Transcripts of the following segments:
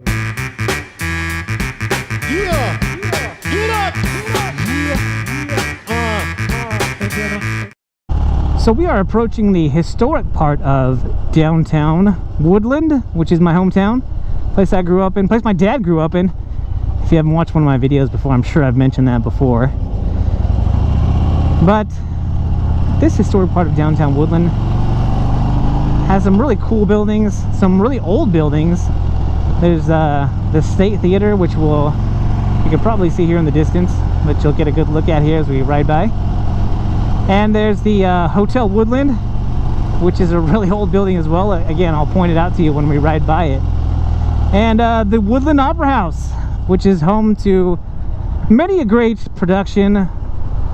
Yeah, get up. So we are approaching the historic part of downtown Woodland, which is my hometown, place I grew up in, place my dad grew up in. If you haven't watched one of my videos before, I'm sure I've mentioned that before. But this historic part of downtown Woodland has some really cool buildings, some really old buildings. There's the State Theater, which you can probably see here in the distance, but you'll get a good look at here as we ride by. And there's the Hotel Woodland, which is a really old building as well. Again, I'll point it out to you when we ride by it. And the Woodland Opera House, which is home to many a great production,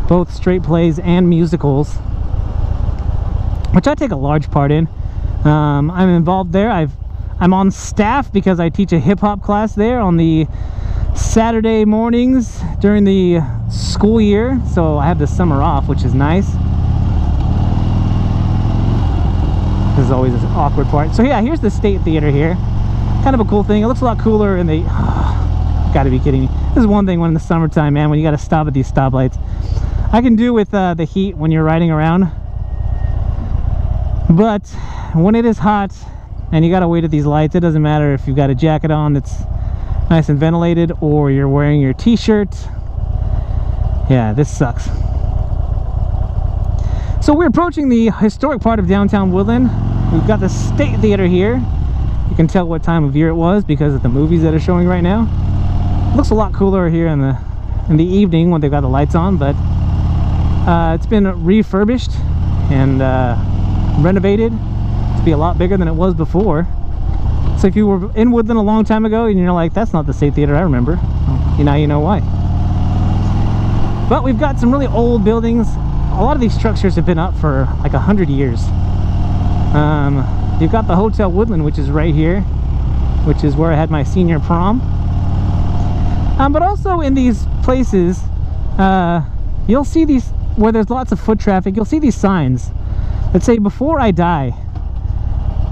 both straight plays and musicals, which I take a large part in. I'm involved there. I'm on staff because I teach a hip-hop class there on the Saturday mornings during the school year, so I have the summer off, which is nice. This is always an awkward part. So yeah, here's the State Theater here. Kind of a cool thing. It looks a lot cooler in the... gotta be kidding me. This is one thing when in the summertime, man, when you gotta stop at these stoplights. I can do with the heat when you're riding around, but when it is hot and you gotta wait at these lights, it doesn't matter if you've got a jacket on that's nice and ventilated or you're wearing your t-shirt. Yeah, this sucks. So we're approaching the historic part of downtown Woodland. We've got the State Theater here. You can tell what time of year it was because of the movies that are showing right now. It looks a lot cooler here in the evening when they've got the lights on, but it's been refurbished and renovated to be a lot bigger than it was before. So if you were in Woodland a long time ago and you're like, that's not the State Theater I remember, well, now you know why. But we've got some really old buildings. A lot of these structures have been up for like 100 years. You've got the Hotel Woodland, which is right here, which is where I had my senior prom. But also in these places, you'll see these, where there's lots of foot traffic, you'll see these signs that say, "Before I die."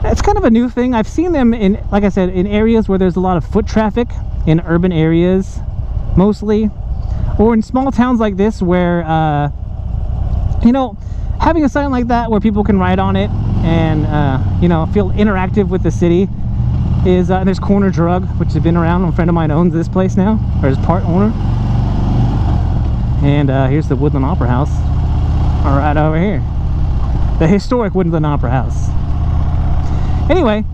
It's kind of a new thing. I've seen them in, like I said, in areas where there's a lot of foot traffic, in urban areas mostly, or in small towns like this where, you know, having a sign like that where people can ride on it and, you know, feel interactive with the city is, and there's Corner Drug, which has been around. A friend of mine owns this place now, or is part owner. And here's the Woodland Opera House, right over here. The historic Woodland Opera House. Anyway,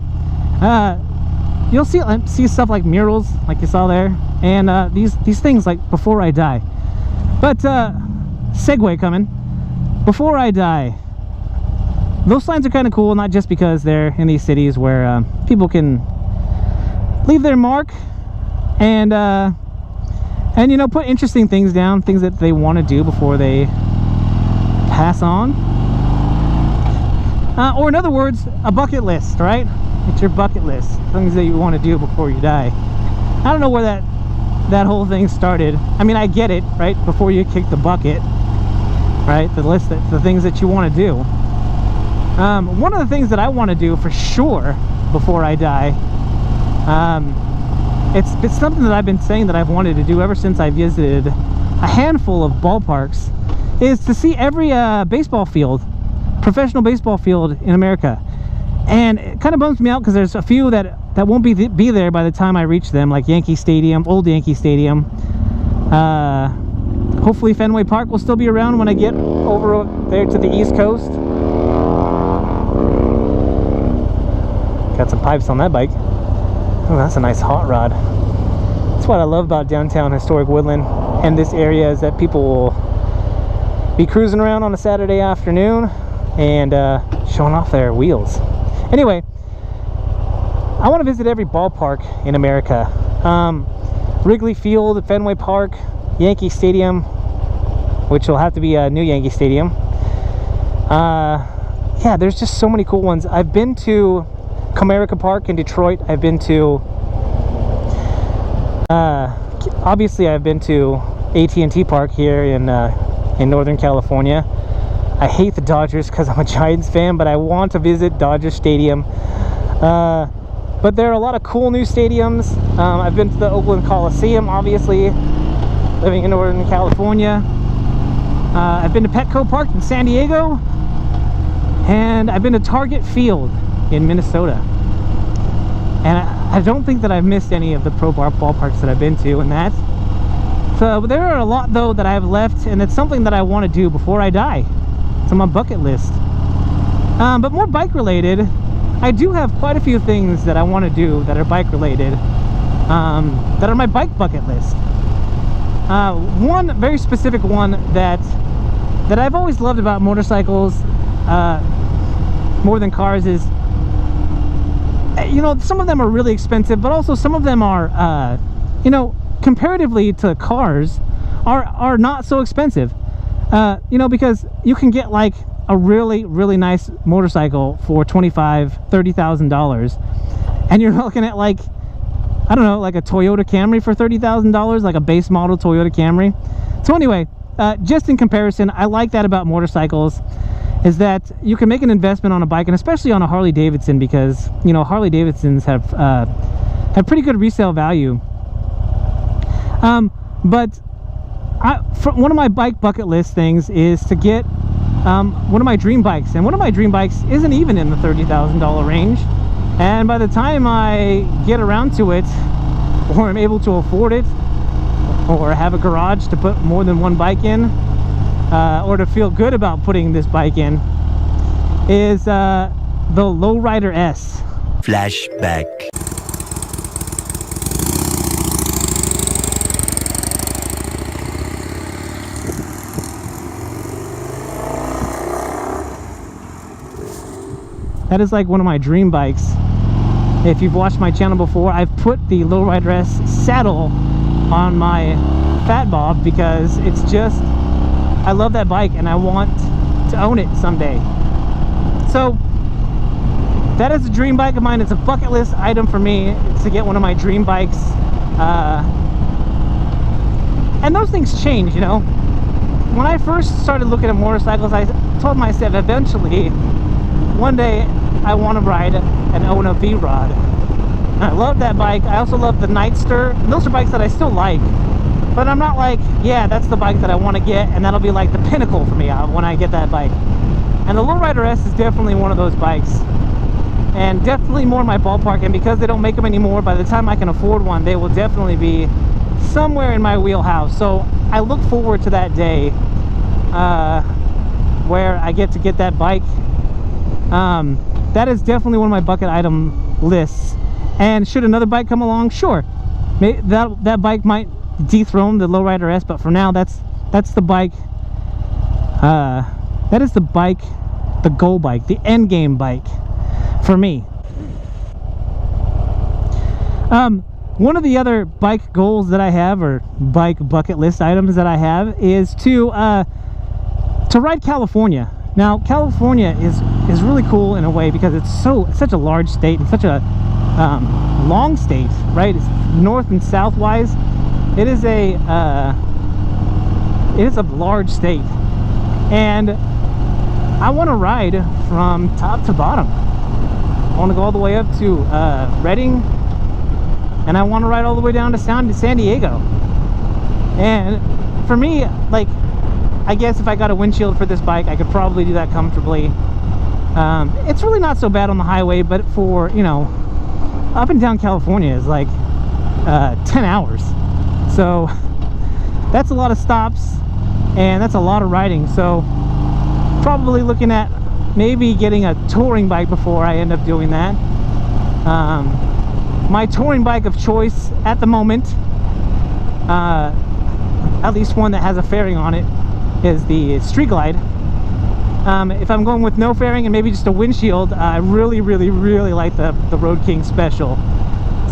you'll see stuff like murals, like you saw there, and these things like "Before I Die." But segue coming. Before I die. Those signs are kind of cool, not just because they're in these cities where people can leave their mark and you know, put interesting things down, things that they want to do before they pass on. Or in other words, a bucket list, right? It's your bucket list, things that you want to do before you die. I don't know where that whole thing started. I mean, I get it, right? Before you kick the bucket, right? The list, the things that you want to do. One of the things that I want to do for sure before I die, it's something that I've been saying that I've wanted to do ever since I visited a handful of ballparks, is to see every baseball field, professional baseball field in America. And it kind of bums me out because there's a few that won't be there by the time I reach them, like Yankee Stadium, old Yankee Stadium. Hopefully Fenway Park will still be around when I get over there to the East Coast. Got some pipes on that bike. Oh, that's a nice hot rod. That's what I love about downtown historic Woodland and this area, is that people will be cruising around on a Saturday afternoon and showing off their wheels. Anyway, I want to visit every ballpark in America. Wrigley Field, Fenway Park, Yankee Stadium, which will have to be a new Yankee Stadium. Yeah, there's just so many cool ones. I've been to Comerica Park in Detroit. I've been to obviously I've been to AT&T Park here in Northern California. I hate the Dodgers because I'm a Giants fan, but I want to visit Dodger Stadium. But there are a lot of cool new stadiums. I've been to the Oakland Coliseum, obviously, living in Northern California. I've been to Petco Park in San Diego, and I've been to Target Field in Minnesota. And I don't think that I've missed any of the pro ballparks that I've been to in that. So there are a lot, though, that I've left, and it's something that I want to do before I die. It's on my bucket list. But more bike related, I do have quite a few things that I want to do that are bike related, that are my bike bucket list. One very specific one that I've always loved about motorcycles, more than cars, is, you know, some of them are really expensive, but also some of them are, you know, comparatively to cars, are not so expensive. You know, because you can get like a really nice motorcycle for $25,000-$30,000, and you're looking at, like, I don't know, like a Toyota Camry for $30,000, like a base model Toyota Camry. So anyway, just in comparison, I like that about motorcycles, is that you can make an investment on a bike, and especially on a Harley Davidson, because, you know, Harley Davidsons have pretty good resale value. But one of my bike bucket list things is to get one of my dream bikes, and one of my dream bikes isn't even in the $30,000 range. And by the time I get around to it, or I'm able to afford it, or have a garage to put more than one bike in, or to feel good about putting this bike in, is the Lowrider S. Flashback. That is like one of my dream bikes. If you've watched my channel before, I've put the Lowrider S saddle on my Fat Bob because it's just, I love that bike and I want to own it someday. So that is a dream bike of mine. It's a bucket list item for me to get one of my dream bikes. And those things change, you know. When I first started looking at motorcycles, I told myself eventually one day I want to ride and own a V-Rod. And I love that bike. I also love the Nightster. And those are bikes that I still like, but I'm not like, yeah, that's the bike that I want to get, and that'll be like the pinnacle for me when I get that bike. And the Lowrider S is definitely one of those bikes, and definitely more in my ballpark. And because they don't make them anymore, by the time I can afford one, they will definitely be somewhere in my wheelhouse. So I look forward to that day where I get to get that bike. That is definitely one of my bucket item lists. And should another bike come along, sure, that bike might dethrone the Lowrider S, but for now, that's the bike. That is the bike, the goal bike, the end game bike for me. One of the other bike goals that I have, or bike bucket list items that I have, is to ride California. Now, California is really cool in a way because it's such a large state and such a long state, right? It's north and south wise. It is a large state, and I want to ride from top to bottom. I want to go all the way up to Redding, and I want to ride all the way down to San Diego. And for me, like, I guess if I got a windshield for this bike, I could probably do that comfortably. It's really not so bad on the highway, but for, you know, up and down California is like 10 hours. So that's a lot of stops, and that's a lot of riding. So probably looking at maybe getting a touring bike before I end up doing that. My touring bike of choice at the moment, at least one that has a fairing on it, is the Street Glide. If I'm going with no fairing and maybe just a windshield, I really like the Road King Special.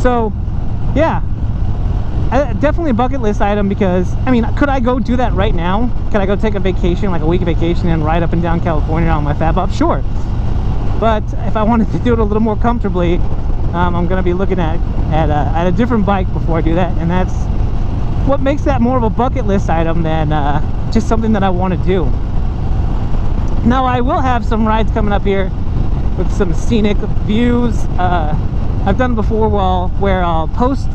So yeah, definitely a bucket list item, because I mean, could I go do that right now? Could I go take a vacation, like a week vacation, and ride up and down California on my Fat Bob? Sure. But if I wanted to do it a little more comfortably, I'm going to be looking at a different bike before I do that, and that's what makes that more of a bucket list item than just something that I want to do. Now, I will have some rides coming up here with some scenic views, I've done it before where I'll post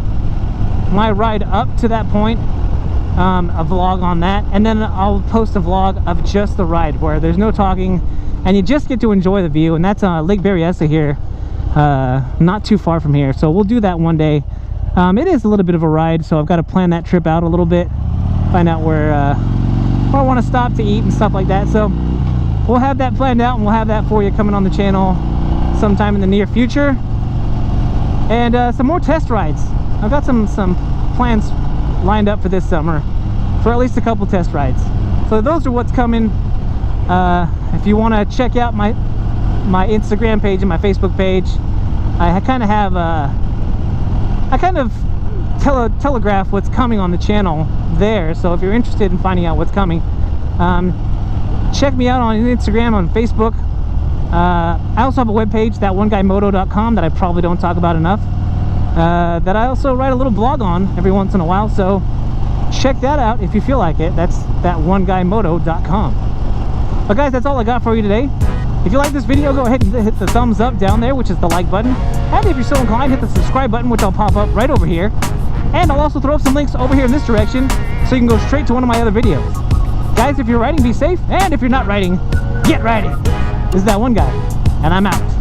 my ride up to that point, a vlog on that, and then I'll post a vlog of just the ride where there's no talking and you just get to enjoy the view. And that's Lake Berryessa here, not too far from here, so we'll do that one day. It is a little bit of a ride, so I've got to plan that trip out a little bit, find out where I want to stop to eat and stuff like that. So we'll have that planned out, and we'll have that for you coming on the channel sometime in the near future. And some more test rides. I've got some plans lined up for this summer for at least a couple test rides. So those are what's coming. If you want to check out my Instagram page and my Facebook page, I kind of have telegraph what's coming on the channel there. So if you're interested in finding out what's coming, check me out on Instagram, on Facebook. I also have a webpage, thatoneguymoto.com, that I probably don't talk about enough, that I also write a little blog on every once in a while, so check that out if you feel like it. That's thatoneguymoto.com. But guys, that's all I got for you today. If you like this video, go ahead and hit the thumbs up down there, which is the like button, and if you're so inclined, hit the subscribe button, which I'll pop up right over here. And I'll also throw up some links over here in this direction, so you can go straight to one of my other videos. Guys, if you're riding, be safe, and if you're not riding, get riding. This is That One Guy, and I'm out.